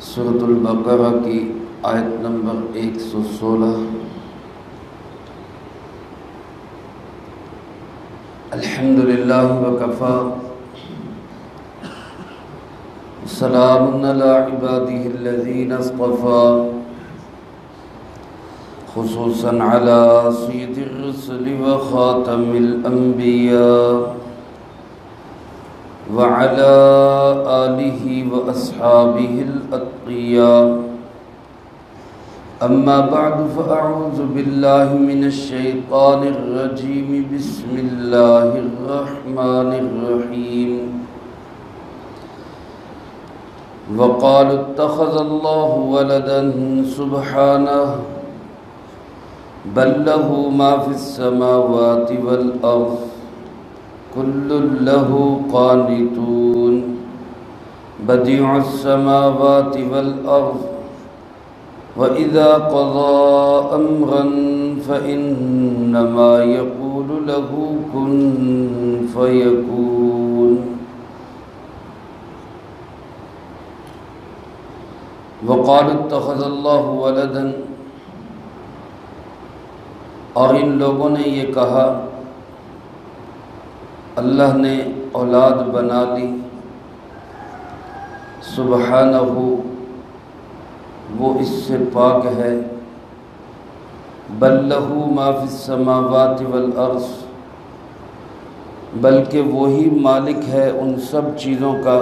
سورۃ البقرہ کی آیت نمبر 116۔ الحمدللہ وکفی سلام علی عبادہ الذین اصطفی خصوصا علی سید الرسل وخاتم الانبیاء وعلى آلہ واصحابہ الاتقیاء اما بعد فاعوذ باللہ من الشیطان الرجیم بسم اللہ الرحمن الرحیم وقالوا اتخذ اللہ ولدا سبحانہ بل له ما في السماوات والأرض كل له قانتون بديع السماوات والأرض وإذا قضى أمرا فإنما يقول له كن فيكون وقالوا اتخذ الله ولدا، اور ان لوگوں نے یہ کہا اللہ نے اولاد بنا لی، سبحانہ وہ اس سے پاک ہے، بل لہ ما فی السماوات والارض بلکہ وہی مالک ہے ان سب چیزوں کا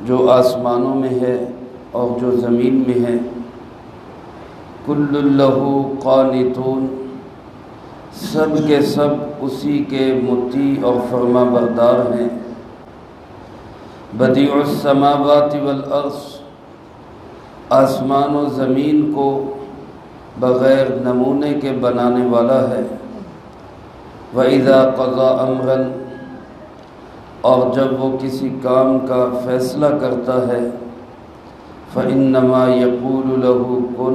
جو آسمانوں میں ہے اور جو زمین میں ہے، کل لہ قانتون سب کے سب اسی کے مطیع اور فرما بردار ہیں، بدیع السماوات والارض آسمان و زمین کو بغیر نمونے کے بنانے والا ہے، وَإِذَا قَضَى أَمْرًا اور جب وہ کسی کام کا فیصلہ کرتا ہے، فَإِنَّمَا يَقُولُ لَهُ كُن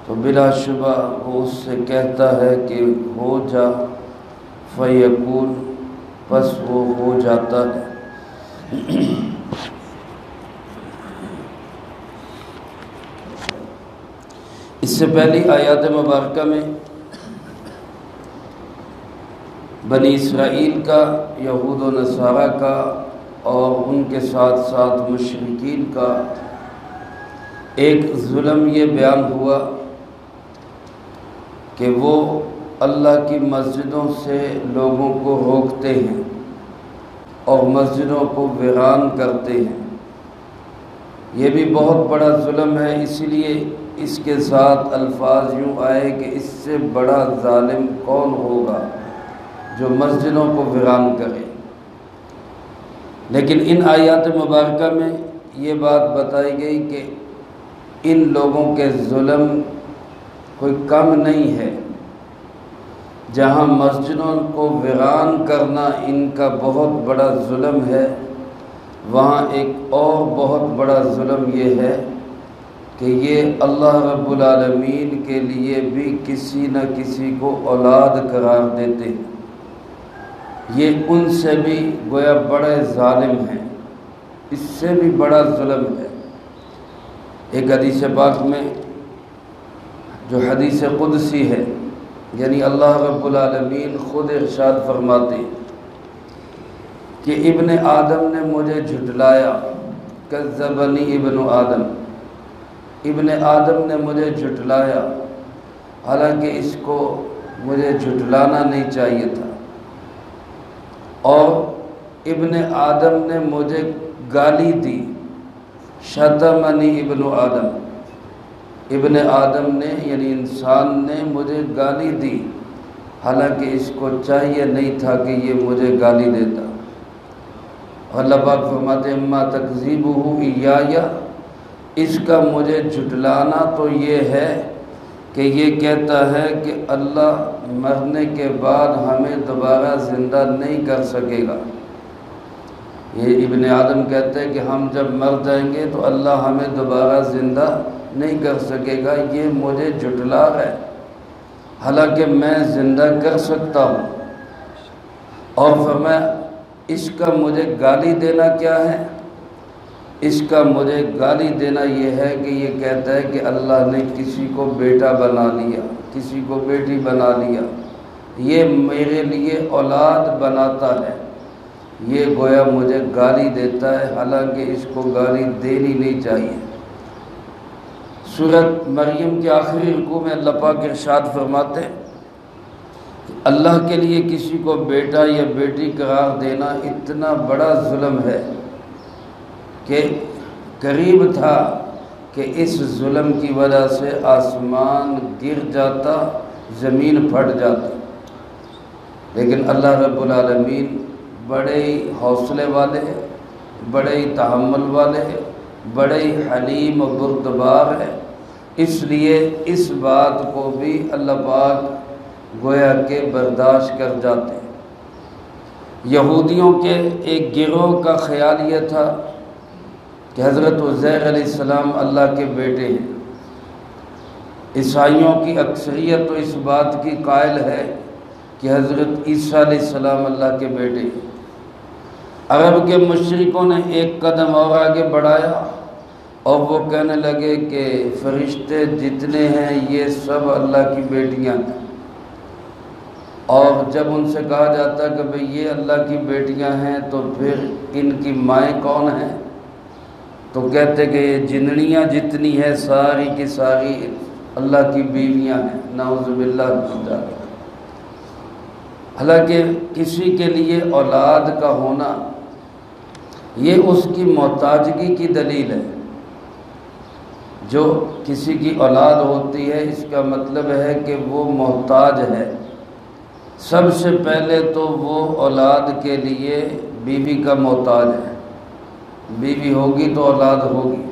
تو بلا شبہ وہ اس سے کہتا ہے کہ ہو جا، فیکون پس وہ ہو جاتا ہے۔ اس سے پہلی آیات مبارکہ میں بنی اسرائیل کا، یہود و نصارہ کا اور ان کے ساتھ ساتھ مشرکین کا ایک ظلم یہ بیان ہوا کہ وہ اللہ کی مسجدوں سے لوگوں کو روکتے ہیں اور مسجدوں کو ویران کرتے ہیں۔ یہ بھی بہت بڑا ظلم ہے، اس لیے اس کے ساتھ الفاظ یوں آئے کہ اس سے بڑا ظالم کون ہوگا جو مسجدوں کو ویران کرے۔ لیکن ان آیات مبارکہ میں یہ بات بتائی گئی کہ ان لوگوں کے ظلم کوئی کم نہیں ہے، جہاں مسجدوں کو ویران کرنا ان کا بہت بڑا ظلم ہے، وہاں ایک اور بہت بڑا ظلم یہ ہے کہ یہ اللہ رب العالمین کے لیے بھی کسی نہ کسی کو اولاد قرار دیتے ہیں۔ یہ ان سے بھی گویا بڑے ظالم ہیں، اس سے بھی بڑا ظلم ہے۔ ایک حدیث پاک میں جو حدیث قدسی ہے، یعنی اللہ رب العالمین خود ارشاد فرماتے ہیں کہ ابن آدم نے مجھے جھٹلایا، کذبنی ابن آدم، ابن آدم نے مجھے جھٹلایا، حالانکہ اس کو مجھے جھٹلانا نہیں چاہیے تھا، اور ابن آدم نے مجھے گالی دی، شتمنی ابن آدم، ابن آدم نے یعنی انسان نے مجھے گالی دی، حالانکہ اس کو چاہیے نہیں تھا کہ یہ مجھے گالی دیتا۔ اللہ پاک فرماتے ہیں اما تکذیبہ ایایا، اس کا مجھے جھٹلانا تو یہ ہے کہ یہ کہتا ہے کہ اللہ مرنے کے بعد ہمیں دوبارہ زندہ نہیں کر سکے گا۔ یہ ابن آدم کہتے ہیں کہ ہم جب مر جائیں گے تو اللہ ہمیں دوبارہ زندہ نہیں کر سکے گا، یہ مجھے جھٹلا ہے، حالانکہ میں زندہ کر سکتا ہوں۔ اور فرمایا اس کا مجھے گالی دینا کیا ہے؟ اس کا مجھے گالی دینا یہ ہے کہ یہ کہتا ہے کہ اللہ نے کسی کو بیٹا بنا لیا، کسی کو بیٹی بنا لیا، یہ میرے لیے اولاد بناتا ہے، یہ گویا مجھے گالی دیتا ہے، حالانکہ اس کو گالی دینی نہیں چاہیے۔ سورۃ مریم کے آخری رکوع میں اللہ پاک ارشاد فرماتے ہیں کہ اللہ کے لیے کسی کو بیٹا یا بیٹی قرار دینا اتنا بڑا ظلم ہے کہ قریب تھا کہ اس ظلم کی وجہ سے آسمان گر جاتا، زمین پھٹ جاتی، لیکن اللہ رب العالمین بڑے ہی حوصلے والے ہیں، بڑے ہی تحمل والے ہیں، بڑے ہی حلیم و بردبار ہے، اس لیے اس بات کو بھی اللہ پاک گویا کہ برداشت کر جاتے ہیں۔ یہودیوں کے ایک گروہ کا خیال یہ تھا کہ حضرت عزیر علیہ السلام اللہ کے بیٹے ہیں۔ عیسائیوں کی اکثریت تو اس بات کی قائل ہے کہ حضرت عیسیٰ علیہ السلام اللہ کے بیٹے ہیں۔ عرب کے مشرکوں نے ایک قدم اور آگے بڑھایا اور وہ کہنے لگے کہ فرشتے جتنے ہیں یہ سب اللہ کی بیٹیاں ہیں، اور جب ان سے کہا جاتا کہ بھئی یہ اللہ کی بیٹیاں ہیں تو پھر ان کی مائیں کون ہیں، تو کہتے کہ یہ جنڑیاں جتنی ہیں ساری کی ساری اللہ کی بیویاں ہیں، نعوذ باللہ من ذالک۔ حالانکہ کسی کے لیے اولاد کا ہونا یہ اس کی محتاجگی کی دلیل ہے۔ جو کسی کی اولاد ہوتی ہے اس کا مطلب ہے کہ وہ محتاج ہے۔ سب سے پہلے تو وہ اولاد کے لیے بیوی کا محتاج ہے، بیوی ہوگی تو اولاد ہوگی،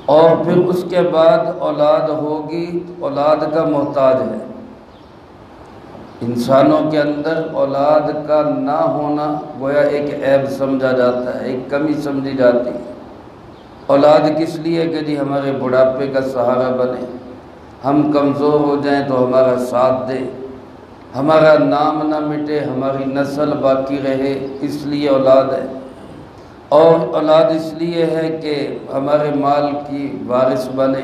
اور پھر اس کے بعد اولاد ہوگی تو اولاد کا محتاج ہے۔ انسانوں کے اندر اولاد کا نہ ہونا گویا ایک عیب سمجھا جاتا ہے، ایک کمی سمجھی جاتی ہے۔ اولاد کس لیے کہ جی ہمارے بڑھاپے کا سہارا بنے، ہم کمزور ہو جائیں تو ہمارا ساتھ دے، ہمارا نام نہ مٹے، ہماری نسل باقی رہے، اس لیے اولاد ہے۔ اور اولاد اس لیے ہے کہ ہمارے مال کی وارث بنے۔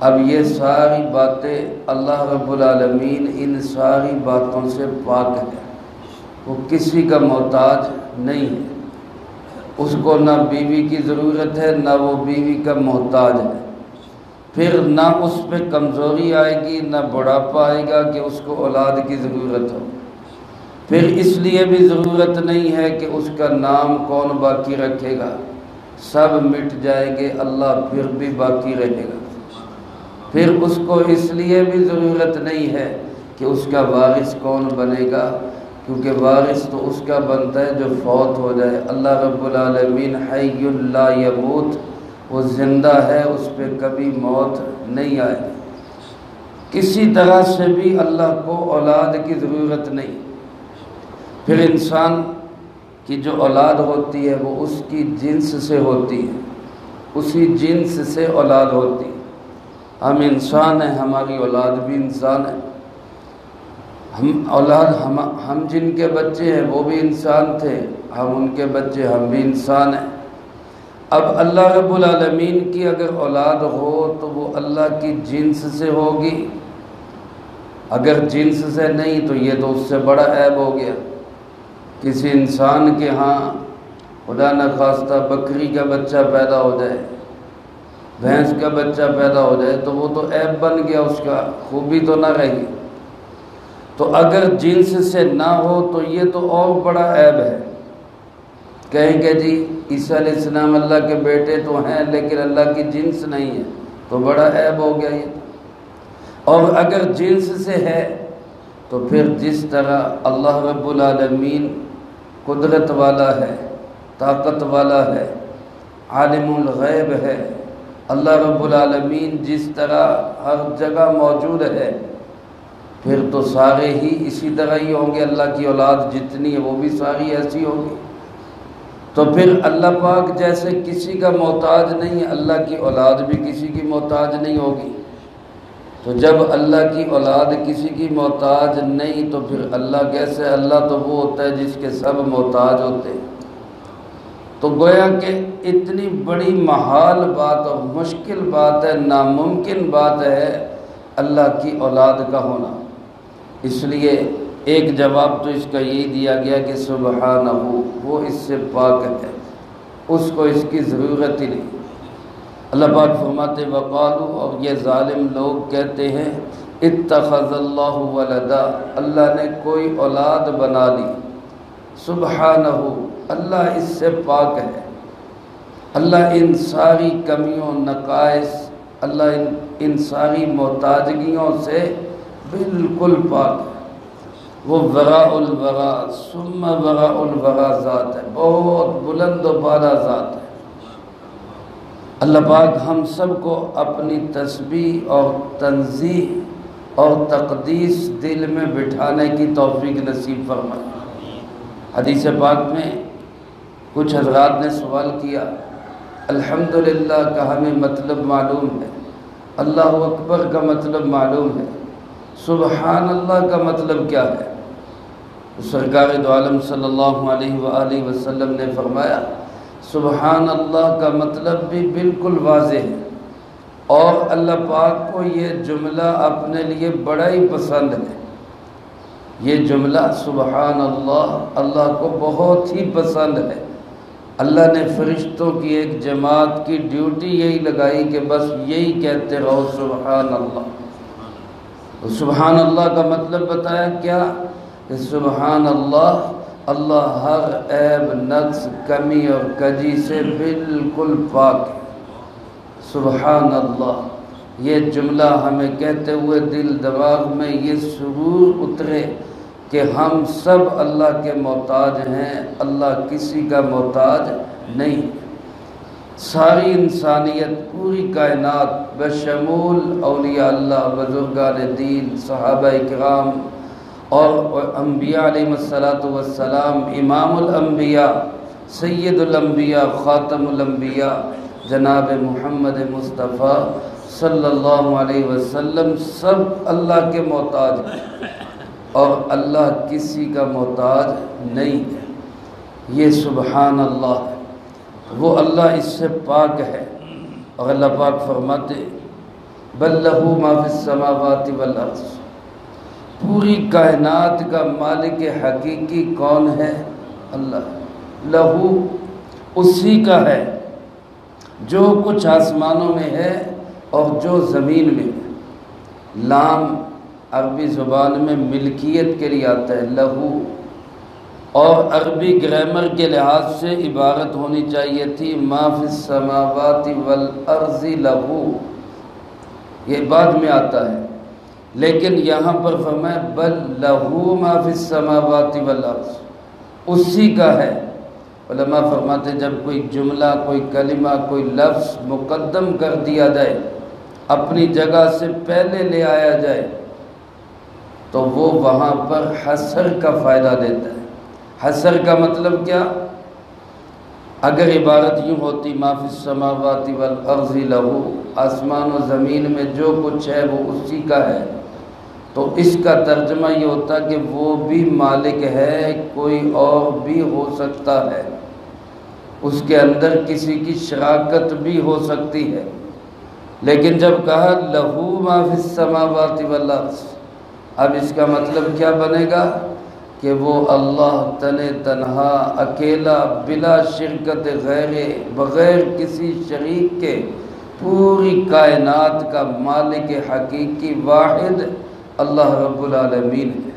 اب یہ ساری باتیں اللہ رب العالمین ان ساری باتوں سے پاک ہے، وہ کسی کا محتاج نہیں ہے، اس کو نہ بیوی کی ضرورت ہے نہ وہ بیوی کا محتاج ہے، پھر نہ اس پہ کمزوری آئے گی نہ بڑھاپا آئے گا کہ اس کو اولاد کی ضرورت ہو، پھر اس لیے بھی ضرورت نہیں ہے کہ اس کا نام کون باقی رکھے گا، سب مٹ جائیں گے، اللہ پھر بھی باقی رہے گا۔ پھر اس کو اس لیے بھی ضرورت نہیں ہے کہ اس کا وارث کون بنے گا، کیونکہ وارث تو اس کا بنتا ہے جو فوت ہو جائے۔ اللہ رب العالمین حی لا یموت، وہ زندہ ہے، اس پہ کبھی موت نہیں آئے۔ کسی طرح سے بھی اللہ کو اولاد کی ضرورت نہیں۔ پھر انسان کی جو اولاد ہوتی ہے وہ اس کی جنس سے ہوتی ہے، اسی جنس سے اولاد ہوتی ہے۔ ہم انسان ہیں، ہماری اولاد بھی انسان ہے، ہم جن کے بچے ہیں وہ بھی انسان تھے، ہم ان کے بچے، ہم بھی انسان ہیں۔ اب اللہ رب العالمین کی اگر اولاد ہو تو وہ اللہ کی جنس سے ہوگی، اگر جنس سے نہیں تو یہ تو اس سے بڑا عیب ہو گیا۔ کسی انسان کے ہاں خدا نخواستہ بکری کا بچہ پیدا ہو جائے، بھینس کا بچہ پیدا ہو جائے تو وہ تو عیب بن گیا، اس کا خوبی تو نہ رہی۔ تو اگر جنس سے نہ ہو تو یہ تو اور بڑا عیب ہے۔ کہیں کہ جی عیسیٰ علیہ السلام اللہ کے بیٹے تو ہیں لیکن اللہ کی جنس نہیں ہے، تو بڑا عیب ہو گیا یہ۔ اور اگر جنس سے ہے تو پھر جس طرح اللہ رب العالمین قدرت والا ہے، طاقت والا ہے، عالم الغیب ہے، اللہ رب العالمین جس طرح ہر جگہ موجود ہے، پھر تو سارے ہی اسی طرح ہی ہوں گے، اللہ کی اولاد جتنی ہے وہ بھی ساری ایسی ہوگی۔ تو پھر اللہ پاک جیسے کسی کا محتاج نہیں ہے، اللہ کی اولاد بھی کسی کی محتاج نہیں ہوگی۔ تو جب اللہ کی اولاد کسی کی محتاج نہیں تو پھر اللہ کیسے؟ اللہ تو وہ ہوتا ہے جس کے سب محتاج ہوتے ہیں۔ تو گویا کہ اتنی بڑی محال بات اور مشکل بات ہے، ناممکن بات ہے اللہ کی اولاد کا ہونا۔ اس لیے ایک جواب تو اس کا یہی دیا گیا کہ سبحانہ، وہ اس سے پاک ہے، اس کو اس کی ضرورت ہی نہیں۔ اللہ پاک فرماتے وقالو، اور یہ ظالم لوگ کہتے ہیں اتخذ اللہ ولدا، اللہ نے کوئی اولاد بنا لی۔ سبحانہ، اللہ اس سے پاک ہے، اللہ ان ساری کمیوں نقائص، اللہ ان ساری محتاجگیوں سے بالکل پاک ہے۔ وہ وراء الورا ثم وراء الورا ذات ہے، بہت بلند و بالا ذات ہے۔ اللہ پاک ہم سب کو اپنی تسبیح اور تنزیہ اور تقدیس دل میں بٹھانے کی توفیق نصیب فرمائے۔ حدیث پاک میں کچھ حضرات نے سوال کیا، الحمدللہ کا ہمیں مطلب معلوم ہے، اللہ اکبر کا مطلب معلوم ہے، سبحان اللہ کا مطلب کیا ہے؟ سرکار دو عالم صلی اللہ علیہ وآلہ وسلم نے فرمایا سبحان اللہ کا مطلب بھی بالکل واضح ہے، اور اللہ پاک کو یہ جملہ اپنے لیے بڑا ہی پسند ہے۔ یہ جملہ سبحان اللہ اللہ کو بہت ہی پسند ہے۔ اللہ نے فرشتوں کی ایک جماعت کی ڈیوٹی یہی لگائی کہ بس یہی کہتے رہو سبحان اللہ۔ تو سبحان اللہ کا مطلب بتایا کیا کہ سبحان اللہ، اللہ ہر عیب، نقص، کمی اور کجی سے بالکل پاک ہے۔ سبحان اللہ، یہ جملہ ہمیں کہتے ہوئے دل دماغ میں یہ سرور اترے کہ ہم سب اللہ کے محتاج ہیں، اللہ کسی کا محتاج نہیں۔ ساری انسانیت، پوری کائنات بشمول اولیاء اللہ، بزرگان دین، صحابہ اکرام اور انبیاء علیہ السلام، امام الانبیاء، سید الانبیاء، خاتم الانبیاء جناب محمد مصطفیٰ صلی اللہ علیہ وسلم، سب اللہ کے محتاج ہیں اور اللہ کسی کا محتاج نہیں ہے۔ یہ سبحان اللہ ہے، وہ اللہ اس سے پاک ہے۔ اور اللہ پاک فرماتے بل لہ ما فی السماوات والارض، پوری کائنات کا مالک حقیقی کون ہے؟ اللہ، لہو، اسی کا ہے جو کچھ آسمانوں میں ہے اور جو زمین میں ہے۔ لام عربی زبان میں ملکیت کے لیے آتا ہے، لہو، اور عربی گرامر کے لحاظ سے عبارت ہونی چاہیے تھی ما فی السماوات والارض لہو، یہ بعد میں آتا ہے، لیکن یہاں پر فرمایا بل لہو ما فی السماوات والارض، اسی کا ہے۔ علماء فرماتے جب کوئی جملہ، کوئی کلمہ، کوئی لفظ مقدم کر دیا جائے، اپنی جگہ سے پہلے لے آیا جائے، تو وہ وہاں پر حصر کا فائدہ دیتا ہے۔ حصر کا مطلب کیا؟ اگر عبارت یوں ہوتی ما فی السماوات والارض لہو، آسمان و زمین میں جو کچھ ہے وہ اسی کا ہے، تو اس کا ترجمہ یہ ہوتا کہ وہ بھی مالک ہے، کوئی اور بھی ہو سکتا ہے، اس کے اندر کسی کی شراکت بھی ہو سکتی ہے۔ لیکن جب کہا لہو ما فی السماوات والارض، اب اس کا مطلب کیا بنے گا کہ وہ اللہ تنہا، اکیلا، بلا شرکت غیر، بغیر کسی شریک کے پوری کائنات کا مالک حقیقی واحد اللہ رب العالمین ہے۔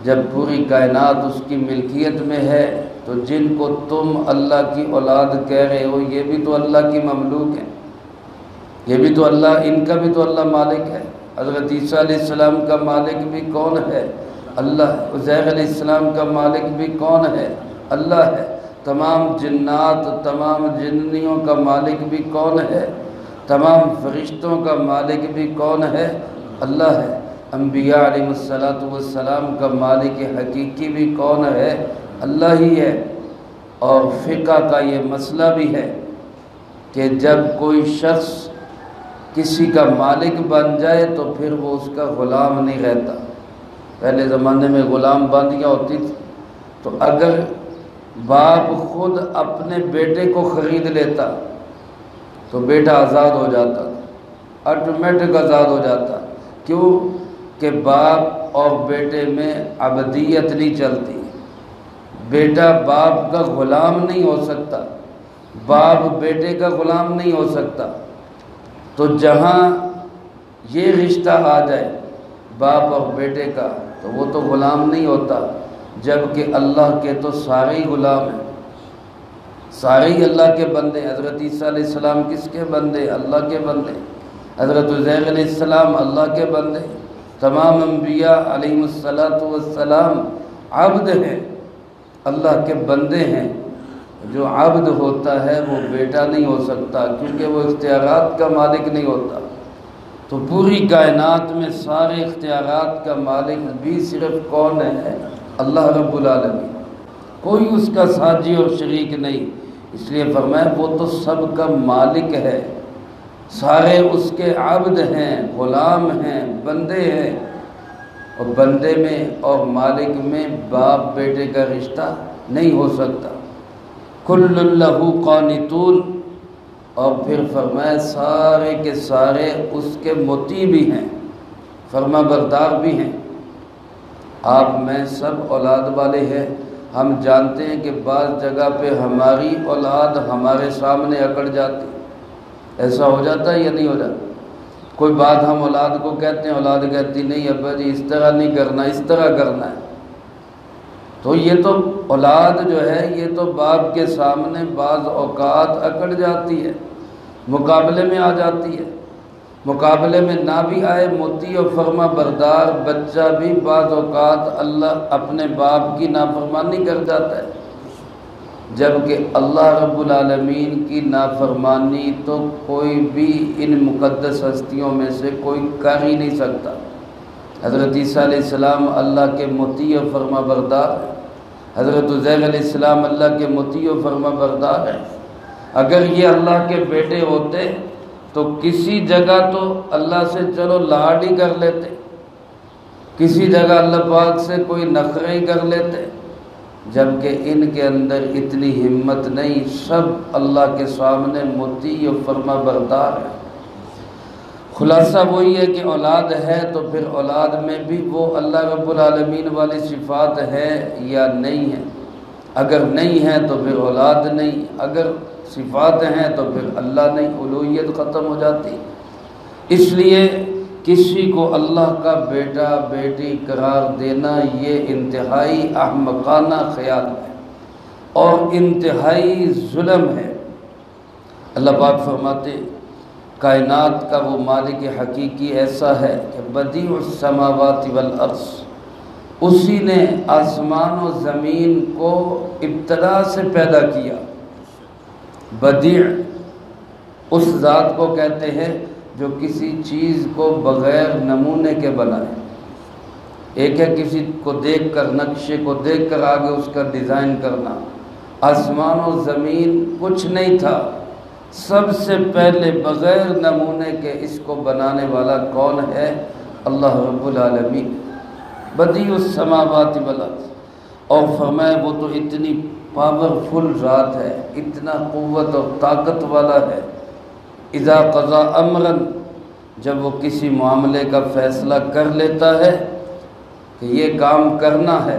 جب پوری کائنات اس کی ملکیت میں ہے تو جن کو تم اللہ کی اولاد کہہ رہے ہو یہ بھی تو اللہ کی مملوک ہیں، یہ بھی تو اللہ، ان کا بھی تو اللہ مالک ہے۔ حضرت عیسیٰ علیہ السلام کا مالک بھی کون ہے؟ اللہ ہے۔ عزیر علیہ السلام کا مالک بھی کون ہے؟ اللہ ہے۔ تمام جنات، تمام جنیوں کا مالک بھی کون ہے؟ تمام فرشتوں کا مالک بھی کون ہے؟ اللہ ہے۔ انبیاء علیہ السلام کا مالک حقیقی بھی کون ہے؟ اللہ ہی ہے۔ اور فقہ کا یہ مسئلہ بھی ہے کہ جب کوئی شخص کسی کا مالک بن جائے تو پھر وہ اس کا غلام نہیں رہتا۔ پہلے زمانے میں غلام بندیاں ہوتی تھی، تو اگر باپ خود اپنے بیٹے کو خرید لیتا تو بیٹا آزاد ہو جاتا، آٹومیٹک آزاد ہو جاتا۔ کیوں کہ باپ اور بیٹے میں عبدیت نہیں چلتی، بیٹا باپ کا غلام نہیں ہو سکتا، باپ بیٹے کا غلام نہیں ہو سکتا۔ تو جہاں یہ رشتہ آ جائے باپ اور بیٹے کا تو وہ تو غلام نہیں ہوتا، جبکہ اللہ کے تو سارے ہی غلام ہیں، سارے ہی اللہ کے بندے۔ حضرت عیسیٰ علیہ السلام کس کے بندے؟ اللہ کے بندے۔ حضرت عزیر علیہ السلام اللہ کے بندے۔ تمام انبیاء علیہم السلام عبد ہیں، اللہ کے بندے ہیں۔ جو عبد ہوتا ہے وہ بیٹا نہیں ہو سکتا، کیونکہ وہ اختیارات کا مالک نہیں ہوتا۔ تو پوری کائنات میں سارے اختیارات کا مالک بھی صرف کون ہے؟ اللہ رب العالمین، کوئی اس کا ساجی اور شریک نہیں۔ اس لیے فرمایا وہ تو سب کا مالک ہے، سارے اس کے عبد ہیں، غلام ہیں، بندے ہیں۔ اور بندے میں اور مالک میں باپ بیٹے کا رشتہ نہیں ہو سکتا۔ کل لہ قانتون، اور پھر فرمایا سارے کے سارے اس کے مطیع بھی ہیں، فرما بردار بھی ہیں۔ آپ میں سب اولاد والے ہیں، ہم جانتے ہیں کہ بعض جگہ پہ ہماری اولاد ہمارے سامنے اکڑ جاتی، ایسا ہو جاتا ہے یا نہیں ہو جاتا؟ کوئی بات ہم اولاد کو کہتے ہیں، اولاد کہتی نہیں ابا جی اس طرح نہیں کرنا، اس طرح کرنا ہے۔ تو یہ تو اولاد جو ہے یہ تو باپ کے سامنے بعض اوقات اکڑ جاتی ہے، مقابلے میں آ جاتی ہے۔ مقابلے میں نہ بھی آئے، مطیع و فرما بردار بچہ بھی بعض اوقات اللہ اپنے باپ کی نافرمانی کر جاتا ہے، جبکہ اللہ رب العالمین کی نافرمانی تو کوئی بھی ان مقدس ہستیوں میں سے کوئی کر ہی نہیں سکتا۔ حضرت عیسیٰ علیہ السلام اللہ کے مطیع و فرما بردار ہیں، حضرت عزیر علیہ السلام اللہ کے مطیع و فرما بردار ہیں۔ اگر یہ اللہ کے بیٹے ہوتے تو کسی جگہ تو اللہ سے چلو لاڈ ہی کر لیتے، کسی جگہ اللہ پاک سے کوئی نخرے ہی کر لیتے، جبکہ ان کے اندر اتنی ہمت نہیں، سب اللہ کے سامنے مطیع و فرما بردار ہیں۔ خلاصہ وہی ہے کہ اولاد ہے تو پھر اولاد میں بھی وہ اللہ رب العالمین والی صفات ہے یا نہیں ہے؟ اگر نہیں ہے تو پھر اولاد نہیں، اگر صفات ہیں تو پھر اللہ نہیں، الوہیت ختم ہو جاتی۔ اس لیے کسی کو اللہ کا بیٹا بیٹی قرار دینا یہ انتہائی احمقانہ خیال ہے اور انتہائی ظلم ہے۔ اللہ پاک فرماتے کائنات کا وہ مالک حقیقی ایسا ہے کہ بدیع السماوات والارض، اسی نے آسمان و زمین کو ابتدا سے پیدا کیا۔ بدیع اس ذات کو کہتے ہیں جو کسی چیز کو بغیر نمونے کے بنائے۔ ایک ہے کسی کو دیکھ کر، نقشے کو دیکھ کر آگے اس کا ڈیزائن کرنا۔ آسمان و زمین کچھ نہیں تھا، سب سے پہلے بغیر نمونے کے اس کو بنانے والا کون ہے؟ اللہ رب العالمین، بدیع السماوات والارض۔ اور فرمایا وہ تو اتنی پاورفل ذات ہے، اتنا قوت اور طاقت والا ہے۔ اذا قضا امرا، جب وہ کسی معاملے کا فیصلہ کر لیتا ہے کہ یہ کام کرنا ہے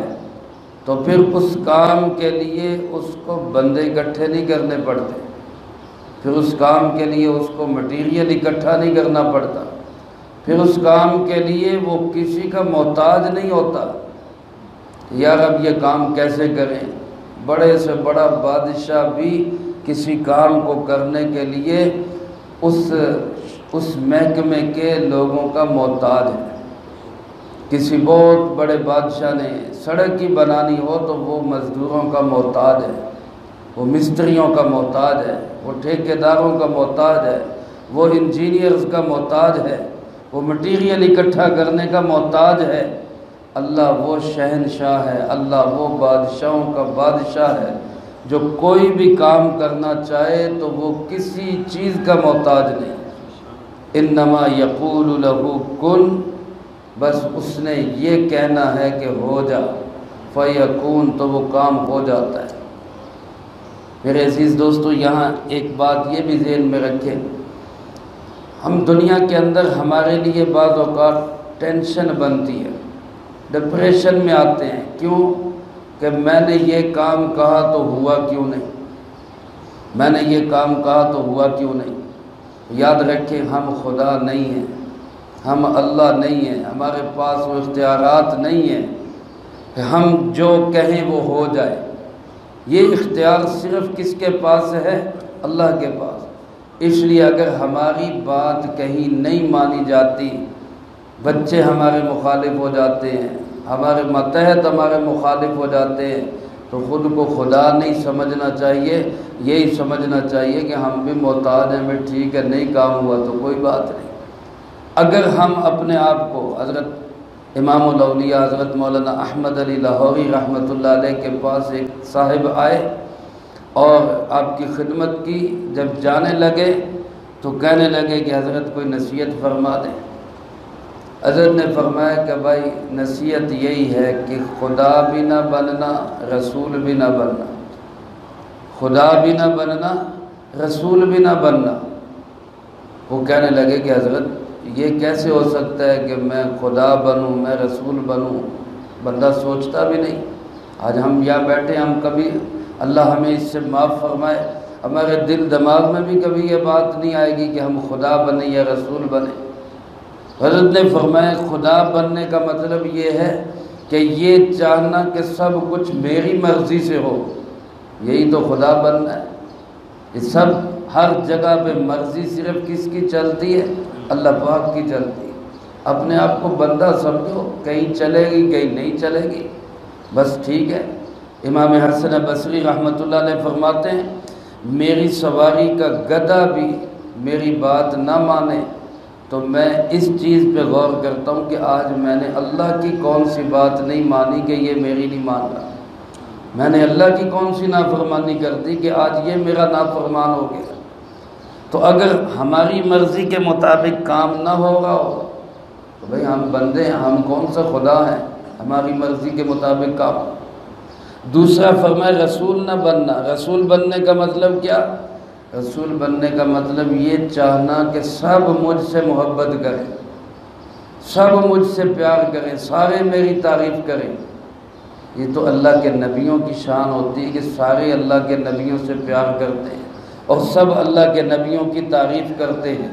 تو پھر اس کام کے لیے اس کو بندے اکٹھے نہیں کرنے پڑتے، پھر اس کام کے لیے اس کو مٹیریل اکٹھا نہیں کرنا پڑتا، پھر اس کام کے لیے وہ کسی کا محتاج نہیں ہوتا۔ یار اب یہ کام کیسے کریں؟ بڑے سے بڑا بادشاہ بھی کسی کام کو کرنے کے لیے اس محکمے کے لوگوں کا محتاج ہے۔ کسی بہت بڑے بادشاہ نے سڑک ہی بنانی ہو تو وہ مزدوروں کا محتاج ہے، وہ مستریوں کا محتاج ہے، وہ ٹھیکیداروں کا محتاج ہے، وہ انجینئرز کا محتاج ہے، وہ مٹیریل اکٹھا کرنے کا محتاج ہے۔ اللہ وہ شہنشاہ ہے، اللہ وہ بادشاہوں کا بادشاہ ہے جو کوئی بھی کام کرنا چاہے تو وہ کسی چیز کا محتاج نہیں۔ انما یقول لہ کن، بس اس نے یہ کہنا ہے کہ ہو جا، فیکون، تو وہ کام ہو جاتا ہے۔ میرے عزیز دوستو، یہاں ایک بات یہ بھی ذہن میں رکھیں، ہم دنیا کے اندر ہمارے لیے بعض اوقات ٹینشن بنتی ہے، ڈپریشن میں آتے ہیں، کیوں کہ میں نے یہ کام کہا تو ہوا کیوں نہیں، میں نے یہ کام کہا تو ہوا کیوں نہیں۔ یاد رکھیں، ہم خدا نہیں ہیں، ہم اللہ نہیں ہیں، ہمارے پاس وہ اختیارات نہیں ہیں کہ ہم جو کہیں وہ ہو جائے۔ یہ اختیار صرف کس کے پاس ہے؟ اللہ کے پاس۔ اس لیے اگر ہماری بات کہیں نہیں مانی جاتی، بچے ہمارے مخالف ہو جاتے ہیں، ہمارے ماتحت ہمارے مخالف ہو جاتے ہیں، تو خود کو خدا نہیں سمجھنا چاہیے، یہی سمجھنا چاہیے کہ ہم بھی محتاج ہیں، میں ٹھیک ہے، نہیں کام ہوا تو کوئی بات نہیں۔ اگر ہم اپنے آپ کو حضرت امام الاولیاء حضرت مولانا احمد علی لاہوری رحمۃ اللہ علیہ کے پاس ایک صاحب آئے اور آپ کی خدمت کی، جب جانے لگے تو کہنے لگے کہ حضرت کوئی نصیحت فرما دیں۔ حضرت نے فرمایا کہ بھائی نصیحت یہی ہے کہ خدا بھی نہ بننا، رسول بھی نہ بننا، خدا بھی نہ بننا، رسول بھی نہ بننا۔ وہ کہنے لگے کہ حضرت یہ کیسے ہو سکتا ہے کہ میں خدا بنوں، میں رسول بنوں؟ بندہ سوچتا بھی نہیں۔ آج ہم یہاں بیٹھے، ہم کبھی اللہ ہمیں اس سے معاف فرمائے، ہمارے دل دماغ میں بھی کبھی یہ بات نہیں آئے گی کہ ہم خدا بنیں یا رسول بنیں۔ حضرت نے فرمایا خدا بننے کا مطلب یہ ہے کہ یہ چاہنا کہ سب کچھ میری مرضی سے ہو، یہی تو خدا بننا ہے۔ یہ سب ہر جگہ پہ مرضی صرف کس کی چلتی ہے؟ اللہ پاک کی چلتی ہے۔ اپنے آپ کو بندہ سمجھو، کہیں چلے گی کہیں نہیں چلے گی، بس ٹھیک ہے۔ امام حسن بصری رحمۃ اللہ علیہ فرماتے ہیں میری سواری کا گدھا بھی میری بات نہ مانے تو میں اس چیز پہ غور کرتا ہوں کہ آج میں نے اللہ کی کون سی بات نہیں مانی کہ یہ میری نہیں مان رہا، میں نے اللہ کی کون سی نافرمانی کر دی کہ آج یہ میرا نافرمان ہو گیا۔ تو اگر ہماری مرضی کے مطابق کام نہ ہو رہا ہو تو بھئی ہم بندے ہیں، ہم کون سا خدا ہیں؟ ہماری مرضی کے مطابق کام۔ دوسرا فرمایا رسول نہ بننا۔ رسول بننے کا مطلب کیا؟ رسول بننے کا مطلب یہ چاہنا کہ سب مجھ سے محبت کریں، سب مجھ سے پیار کریں، سارے میری تعریف کریں۔ یہ تو اللہ کے نبیوں کی شان ہوتی ہے کہ سارے اللہ کے نبیوں سے پیار کرتے ہیں اور سب اللہ کے نبیوں کی تعریف کرتے ہیں،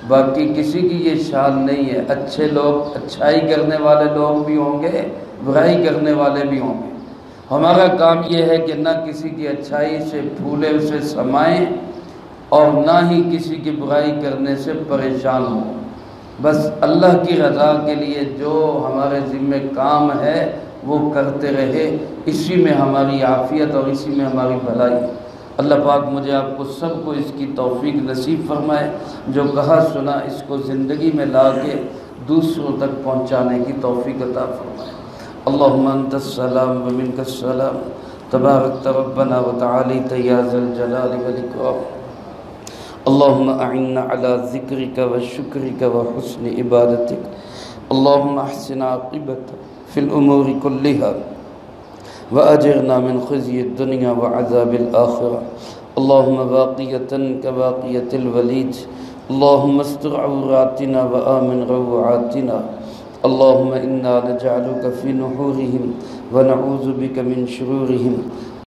باقی کسی کی یہ شان نہیں ہے۔ اچھے لوگ، اچھائی کرنے والے لوگ بھی ہوں گے، برائی کرنے والے بھی ہوں گے۔ ہمارا کام یہ ہے کہ نہ کسی کی اچھائی سے پھولے اسے سمائیں اور نہ ہی کسی کی برائی کرنے سے پریشان ہوں، بس اللہ کی رضا کے لیے جو ہمارے ذمہ کام ہے وہ کرتے رہے، اسی میں ہماری عافیت اور اسی میں ہماری بھلائی۔ اللہ پاک مجھے آپ کو سب کو اس کی توفیق نصیب فرمائے، جو کہا سنا اس کو زندگی میں لا کے دوسروں تک پہنچانے کی توفیق عطا فرمائے۔ اللہم انت السلام ومنک السلام، تبارکت ربنا وتعالیت یا ذا الجلال والاکرام۔ اللہم اعنا علی ذکرک وشکرک وحسن عبادتک، اللہم احسن عاقبتنا فی الامور کلها وأجرنا من خزي الدنيا وعذاب الآخرة، اللهم باقية كباقية الوليد، اللهم استر عوراتنا وآمن روعاتنا، اللهم إنا نجعلك في نحورهم ونعوذ بك من شرورهم،